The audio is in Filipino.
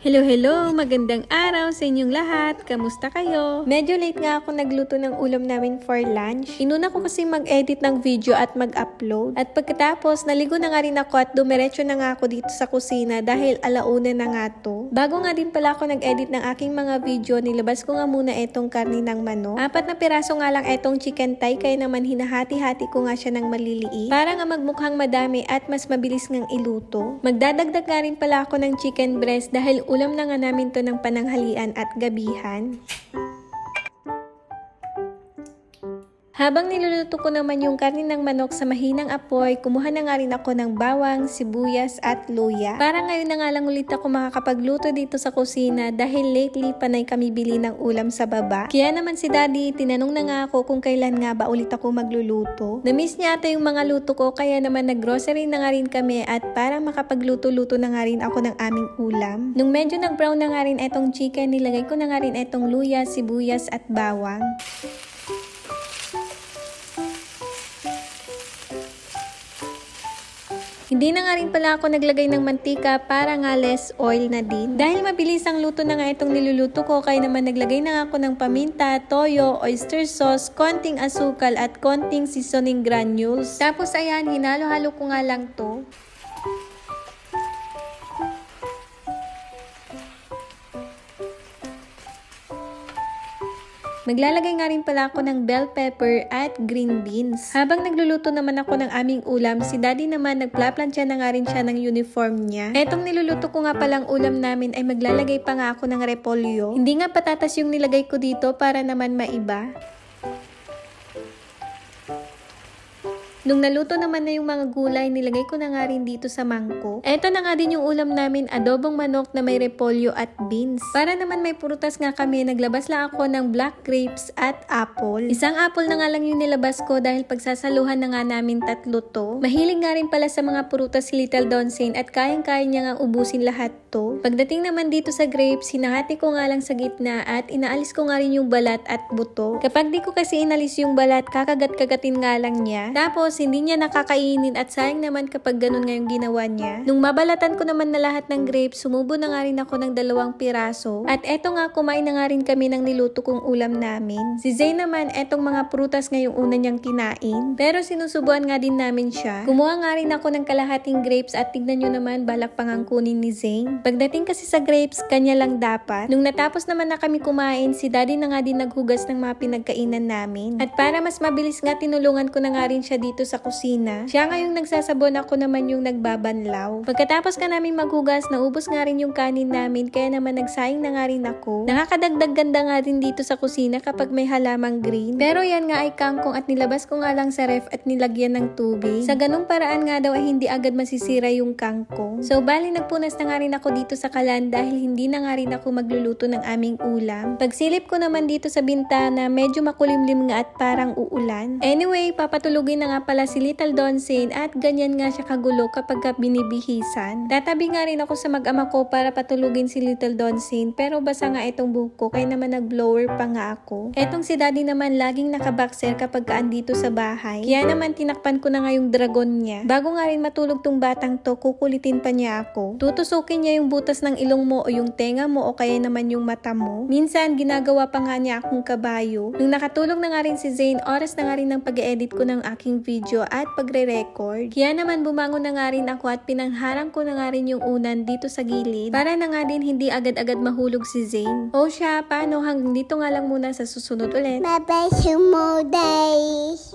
Hello, hello! Magandang araw sa inyong lahat. Kamusta kayo? Medyo late nga ako nagluto ng ulam namin for lunch. Inuna ko kasi mag-edit ng video at mag-upload. At pagkatapos, naligo na nga rin ako at dumiretso na nga ako dito sa kusina dahil alauna na nga to. Bago nga din pala ako nag-edit ng aking mga video, nilabas ko nga muna itong karni ng manok. 4 na piraso nga lang itong chicken thigh, kaya naman hinahati-hati ko nga siya ng maliliit para nga magmukhang madami at mas mabilis ngang iluto. Magdadagdag nga rin pala ako ng chicken breast dahil ulam na nga namin to ng pananghalian at gabihan. Habang niluluto ko naman yung karne ng manok sa mahinang apoy, kumuha na nga rin ako ng bawang, sibuyas at luya. Para ngayon na nga lang ulit ako makakapagluto dito sa kusina dahil lately panay kami bili ng ulam sa baba. Kaya naman si Daddy, tinanong na nga ako kung kailan nga ba ulit ako magluluto. Na-miss niya ata yung mga luto ko, kaya naman nag-grocery na nga rin kami at para makapagluto-luto na nga rin ako ng aming ulam. Nung medyo nag-brown na nga rin etong chicken, nilagay ko na nga rin etong luya, sibuyas at bawang. Hindi na nga rin pala ako naglagay ng mantika para nga less oil na din. Dahil mabilis ang luto na nga itong niluluto ko, kaya naman naglagay na nga ako ng paminta, toyo, oyster sauce, konting asukal at konting seasoning granules. Tapos ayan, hinalo-halo ko nga lang to. Maglalagay nga rin pala ako ng bell pepper at green beans. Habang nagluluto naman ako ng aming ulam, si Daddy naman nagplaplansya na nga rin siya ng uniform niya. Etong niluluto ko nga palang ulam namin ay maglalagay pa nga ako ng repolyo. Hindi nga patatas yung nilagay ko dito para naman maiba. Nung naluto naman na yung mga gulay, nilagay ko na nga rin dito sa mangkok. Eto na nga din yung ulam namin, adobong manok na may repolyo at beans. Para naman may prutas nga kami, naglabas lang ako ng black grapes at apple. Isang apple na nga lang yung nilabas ko dahil pagsasaluhan na nga namin 3 to. Mahilig nga rin pala sa mga prutas si Little Donsin at kayang-kaya niya nga ubusin lahat to. Pagdating naman dito sa grapes, hinahati ko nga lang sa gitna at inaalis ko nga rin yung balat at buto. Kapag di ko kasi inalis yung balat, kakagat-kagatin nga lang niya. Tapos hindi niya nakakainin at sayang naman kapag ganun nga yung ginawa niya. Nung mabalatan ko naman na lahat ng grapes, sumubo na nga rin ako ng 2 piraso. At eto nga, kumain na nga rin kami ng niluto kong ulam namin. Si Zay naman, etong mga prutas nga yung una niyang kinain. Pero sinusubuan nga din namin siya. Kumuha nga rin ako ng kalahating grapes at tignan nyo naman, balak pang ang kunin ni Zay. Pagdating kasi sa grapes, kanya lang dapat. Nung natapos naman na kami kumain, si Daddy na nga din naghugas ng mga pinagkainan namin. At para mas mabilis nga, tinulungan ko na nga rin siya dito sa kusina. Siya nga yung nagsasabon, ako naman yung nagbabanlaw. Pagkatapos ka namin maghugas, naubos nga rin yung kanin namin, kaya naman nagsaing na nga rin ako. Nakakadagdag ganda nga din dito sa kusina kapag may halamang green. Pero yan nga ay kangkong at nilabas ko nga lang sa ref at nilagyan ng tubig. Sa ganung paraan nga daw ay hindi agad masisira yung kangkong. So bali nagpunas na nga rin ako dito sa kalan dahil hindi na nga rin ako magluluto ng aming ulam. Pagsilip ko naman dito sa bintana, medyo makulimlim nga at parang uulan. Anyway, papatulugin na nga pala si Little Donsin at ganyan nga siya kagulo kapag binibihisan. Tatabi nga rin ako sa mag-ama ko para patulugin si Little Donsin, pero basa nga itong buhok ko, kaya naman nag-blower pa nga ako. Etong si Daddy naman laging nakaboxer kapag andito sa bahay. Kaya naman tinakpan ko na nga yung dragon niya. Bago nga rin matulog tong batang to, kukulitin pa niya ako. Tutusukin niya yung butas ng ilong mo o yung tenga mo o kaya naman yung mata mo. Minsan ginagawa pa nga niya akong kabayo. Nung nakatulog na nga rin si Zane, oras na nga rin ng pag-edit ko ng aking video at pagre-record. Kaya naman bumangon na nga rin ako at pinangharang ko na nga rin yung unan dito sa gilid para na nga din hindi agad-agad mahulog si Zane. O siya, paano, hanggang dito nga lang muna, sa susunod ulit. Bye-bye, Sumo Day!